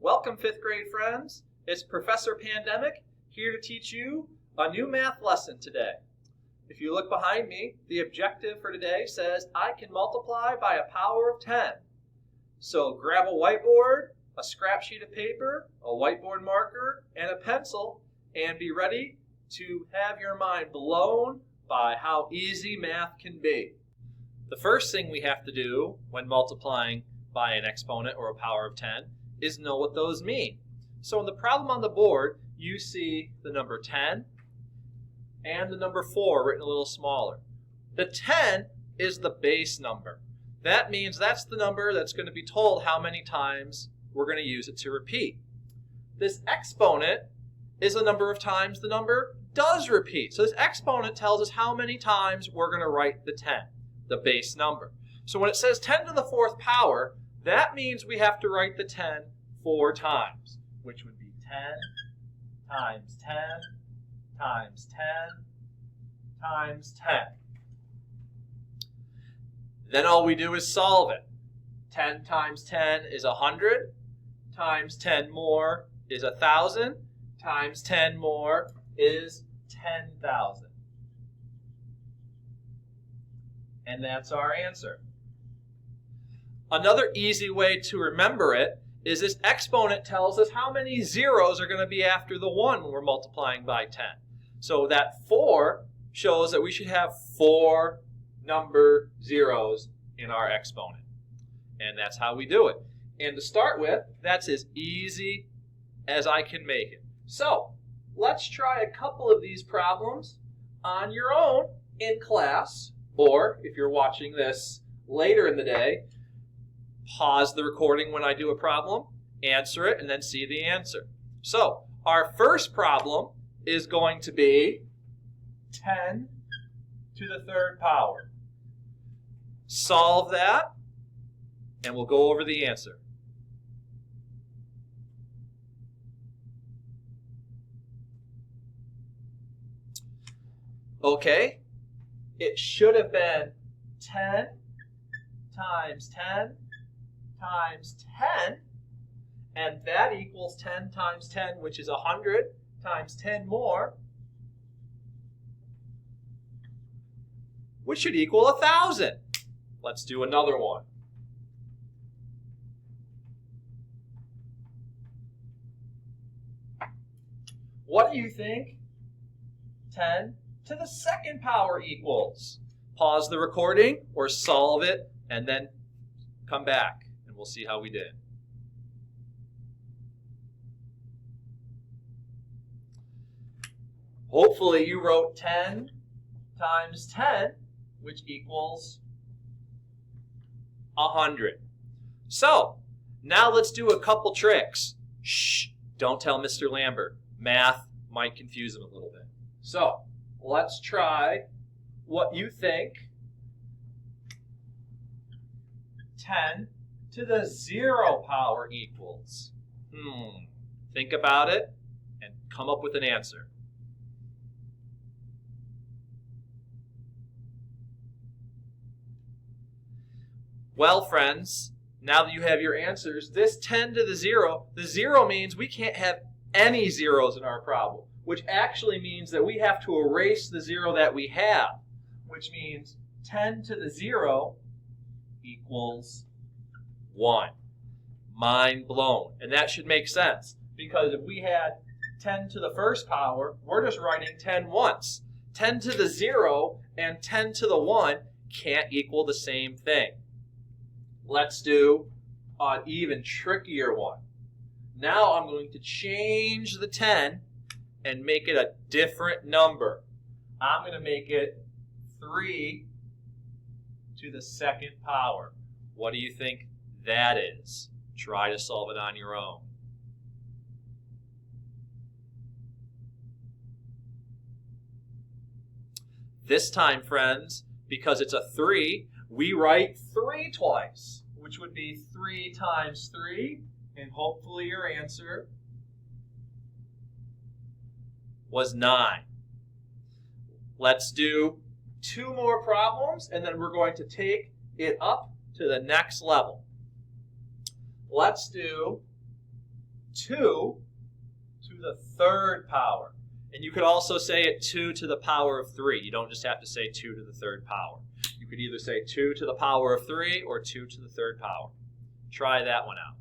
Welcome, 5th grade friends. It's Professor Pandemic here to teach you a new math lesson today. If you look behind me, the objective for today says I can multiply by a power of 10. So grab a whiteboard, a scrap sheet of paper, a whiteboard marker, and a pencil, and be ready to have your mind blown by how easy math can be. The first thing we have to do when multiplying by an exponent or a power of 10 is know what those mean. So in the problem on the board, you see the number 10 and the number 4 written a little smaller. The 10 is the base number. That means that's the number that's going to be told how many times we're going to use it to repeat. This exponent is the number of times the number does repeat. So this exponent tells us how many times we're going to write the 10, the base number. So when it says 10 to the 4th power, that means we have to write the 10 4 times, which would be 10 times 10 times 10 times 10. Then all we do is solve it. 10 times 10 is 100, times 10 more is 1,000, times 10 more is 10,000. And that's our answer. Another easy way to remember it is this exponent tells us how many zeros are going to be after the 1 when we're multiplying by 10. So that 4 shows that we should have 4 number zeros in our exponent. And that's how we do it. And to start with, that's as easy as I can make it. So let's try a couple of these problems on your own in class, or if you're watching this later in the day, pause the recording when I do a problem, answer it, and then see the answer. So our first problem is going to be 10 to the 3rd power. Solve that, and we'll go over the answer. Okay, it should have been 10 times 10 times 10, and that equals 10 times 10, which is 100, times 10 more, which should equal 1,000. Let's do another one. What do you think 10 to the 2nd power equals? Pause the recording or solve it and then come back and we'll see how we did. Hopefully you wrote 10 times 10, which equals 100. So now let's do a couple tricks. Shh, don't tell Mr. Lambert. Math might confuse him a little bit. So let's try what you think 10 to the 0 power equals. Think about it and come up with an answer. Well, friends, now that you have your answers, this 10 to the 0 means we can't have any zeros in our problem, which actually means that we have to erase the 0 that we have, which means 10 to the 0 equals 1. Mind blown. And that should make sense, because if we had 10 to the 1st power, we're just writing 10 once. 10 to the 0 and 10 to the 1 can't equal the same thing. Let's do an even trickier one. Now I'm going to change the 10 and make it a different number. I'm going to make it 3 to the 2nd power. What do you think that is? Try to solve it on your own. This time, friends, because it's a 3, we write 3 twice, which would be 3 times 3, and hopefully your answer was 9. Let's do 2 more problems, and then we're going to take it up to the next level. Let's do 2 to the third power. And you could also say it 2 to the power of 3. You don't just have to say 2 to the third power. You could either say 2 to the power of 3 or 2 to the third power. Try that one out.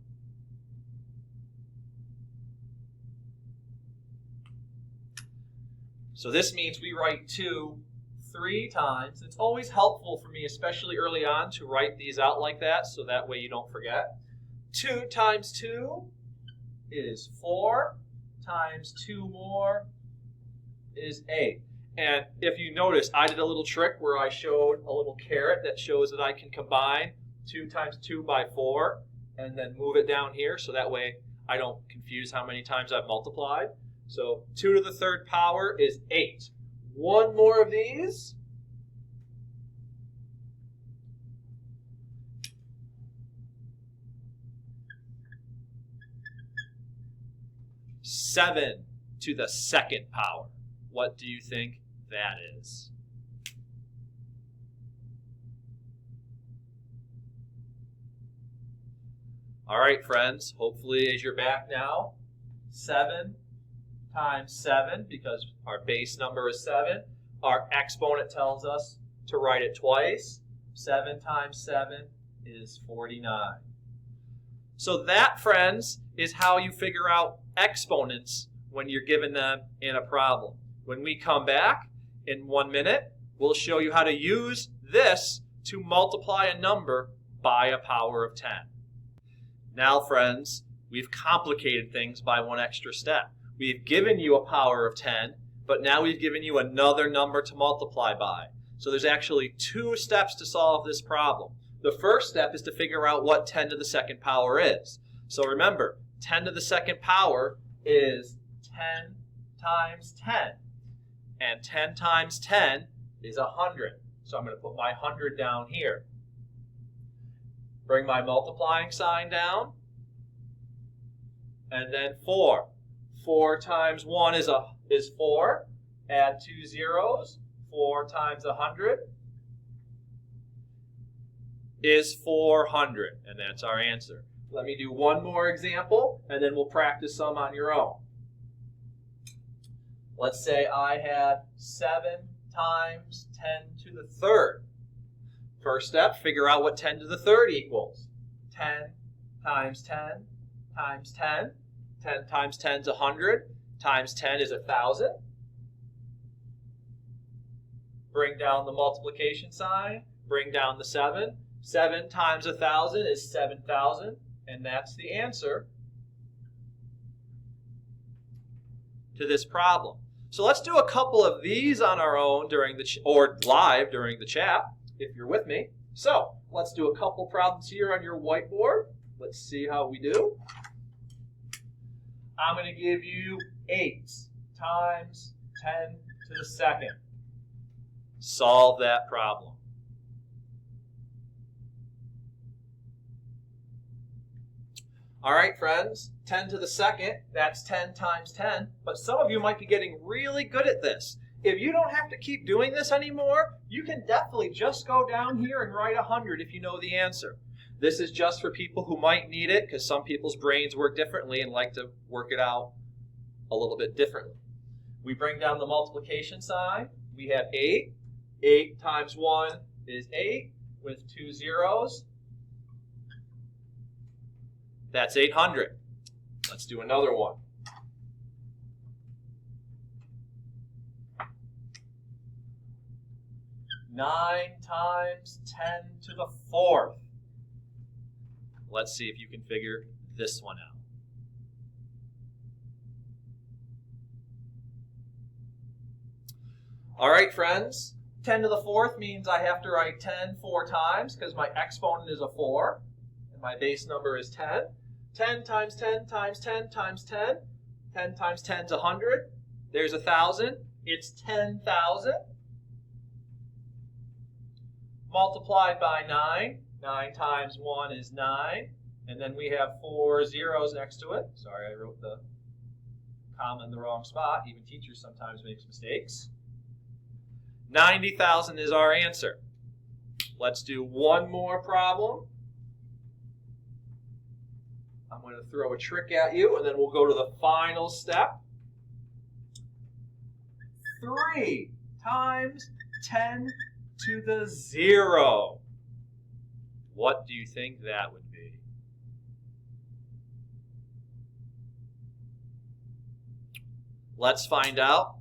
So this means we write 2 3 times. It's always helpful for me, especially early on, to write these out like that so that way you don't forget. 2 times 2 is 4 times 2 more is 8. And if you notice, I did a little trick where I showed a little caret that shows that I can combine 2 times 2 by 4 and then move it down here so that way I don't confuse how many times I've multiplied. So 2 to the third power is 8. One more of these. Seven to the second power. What do you think that is? All right, friends, hopefully as you're back now, 7 times 7, because our base number is 7. Our exponent tells us to write it twice. 7 times 7 is 49. So that, friends, is how you figure out exponents when you're given them in a problem. When we come back in 1 minute, we'll show you how to use this to multiply a number by a power of 10. Now, friends, we've complicated things by one extra step. We've given you a power of 10, but now we've given you another number to multiply by. So there's actually 2 steps to solve this problem. The first step is to figure out what 10 to the second power is. So remember, 10 to the second power is 10 times 10. And 10 times 10 is 100. So I'm going to put my 100 down here. Bring my multiplying sign down. And then 4. 4 times 1 is 4. Add 2 zeros. 4 times 100 is 400. And that's our answer. Let me do one more example, and then we'll practice some on your own. Let's say I had 7 times 10 to the third. First step, figure out what 10 to the third equals. 10 times 10 times 10. 10 times 10 is 100. Times 10 is 1,000. Bring down the multiplication sign. Bring down the 7. 7 times 1,000 is 7,000. And that's the answer to this problem. So let's do a couple of these on our own or live during the chat, if you're with me. So let's do a couple problems here on your whiteboard. Let's see how we do. I'm going to give you 8 times 10 to the second. Solve that problem. All right, friends, 10 to the second, that's 10 times 10. But some of you might be getting really good at this. If you don't have to keep doing this anymore, you can definitely just go down here and write 100 if you know the answer. This is just for people who might need it because some people's brains work differently and like to work it out a little bit differently. We bring down the multiplication sign. We have 8. 8 times 1 is 8 with 2 zeros. That's 800. Let's do another one. 9 times 10 to the fourth. Let's see if you can figure this one out. All right, friends. 10 to the fourth means I have to write 10 4 times because my exponent is a 4 and my base number is 10. 10 times 10 times 10 times 10. 10 times 10 is 100. There's 1,000. It's 10,000. Multiplied by 9. 9 times 1 is 9. And then we have 4 zeros next to it. Sorry, I wrote the comma in the wrong spot. Even teachers sometimes make mistakes. 90,000 is our answer. Let's do one more problem I'm going to throw a trick at you, and then we'll go to the final step. 3 times 10 to the 0. What do you think that would be? Let's find out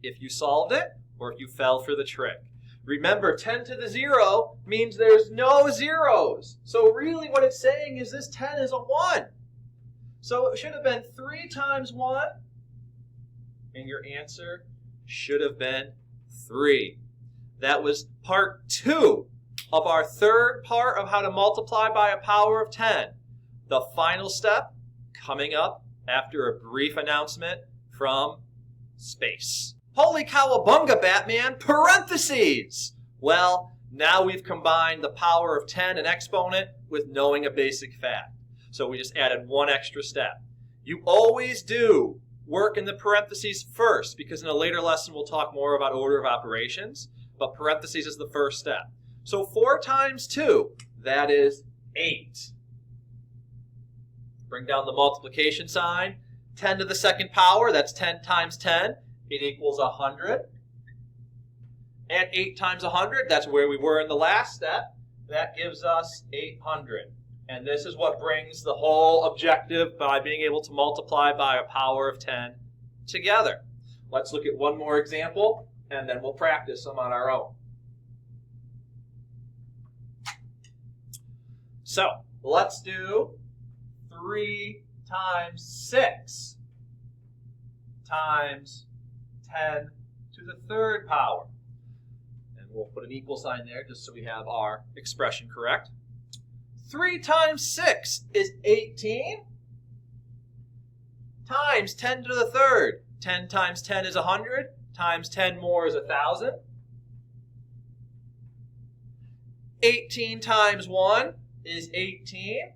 if you solved it or if you fell for the trick. Remember, 10 to the 0 means there's no zeros. So really what it's saying is this 10 is a 1. So it should have been 3 times 1, and your answer should have been 3. That was part 2 of our third part of how to multiply by a power of 10. The final step coming up after a brief announcement from space. Holy cowabunga, Batman! Parentheses! Well, now we've combined the power of 10 and exponent with knowing a basic fact. So we just added one extra step. You always do work in the parentheses first, because in a later lesson we'll talk more about order of operations, but parentheses is the first step. So 4 times 2, that is 8. Bring down the multiplication sign. 10 to the second power, that's 10 times 10. It equals 100. And 8 times 100, that's where we were in the last step. That gives us 800. And this is what brings the whole objective by being able to multiply by a power of 10 together. Let's look at one more example, and then we'll practice them on our own. So let's do 3 times 6 times 10 to the third power. And we'll put an equal sign there just so we have our expression correct. 3 times 6 is 18 times 10 to the third. 10 times 10 is 100, times 10 more is 1,000. 18 times 1 is 18.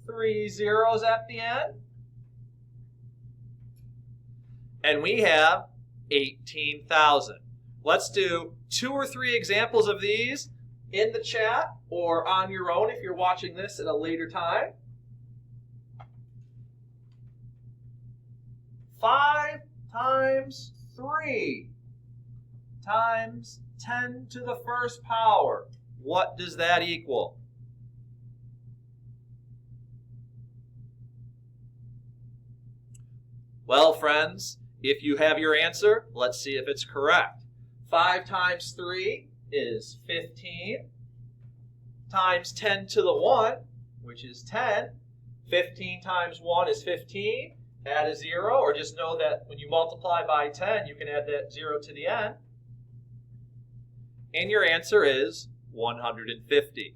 3 zeros at the end. And we have 18,000. Let's do 2 or 3 examples of these in the chat or on your own if you're watching this at a later time. 5 times 3 times 10 to the first power. What does that equal? Well, friends, if you have your answer, let's see if it's correct. 5 times 3 is 15 times 10 to the 1, which is 10. 15 times 1 is 15. Add a 0, or just know that when you multiply by 10, you can add that 0 to the end. And your answer is 150.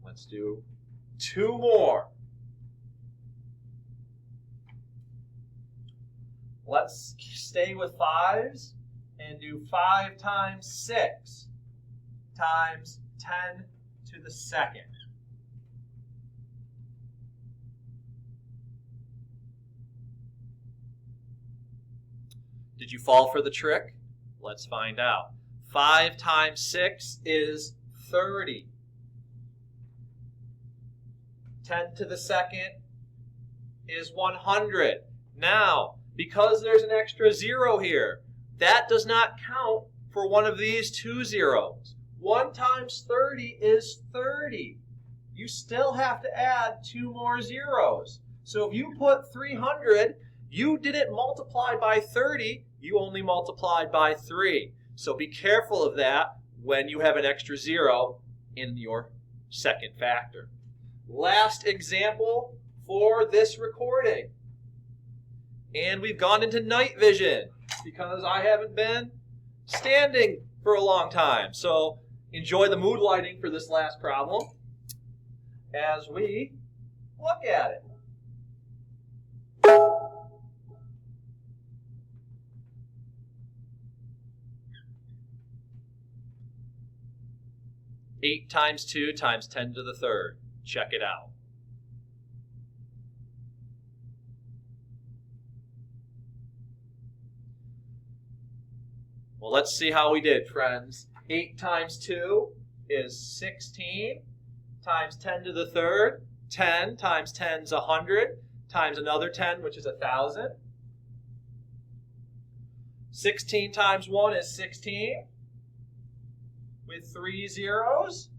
Let's do 2 more. Let's stay with 5s and do 5 times 6 times 10 to the second. Did you fall for the trick? Let's find out. 5 times 6 is 30. 10 to the second is 100. Now, because there's an extra 0 here, that does not count for one of these 2 zeros. 1 times 30 is 30. You still have to add 2 more zeros. So if you put 300, you didn't multiply by 30, you only multiplied by 3. So be careful of that when you have an extra 0 in your second factor. Last example for this recording. And we've gone into night vision because I haven't been standing for a long time. So enjoy the mood lighting for this last problem as we look at it. 8 times 2 times 10 to the third. Check it out. Well, let's see how we did, friends. 8 times 2 is 16 times 10 to the third. 10 times 10 is 100, times another 10, which is 1,000. 16 times 1 is 16, with 3 zeros.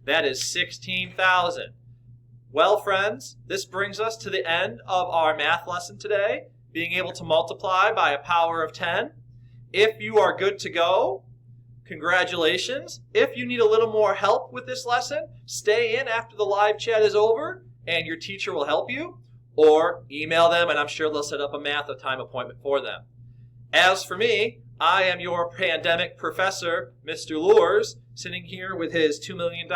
That is 16,000. Well, friends, this brings us to the end of our math lesson today, being able to multiply by a power of 10. If you are good to go, congratulations. If you need a little more help with this lesson, stay in after the live chat is over and your teacher will help you, or email them and I'm sure they'll set up a math time appointment for them. As for me, I am your pandemic professor, Mr. Lures, sitting here with his $2 million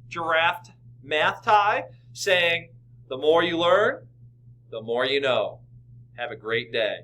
giraffe math tie, saying, the more you learn, the more you know. Have a great day.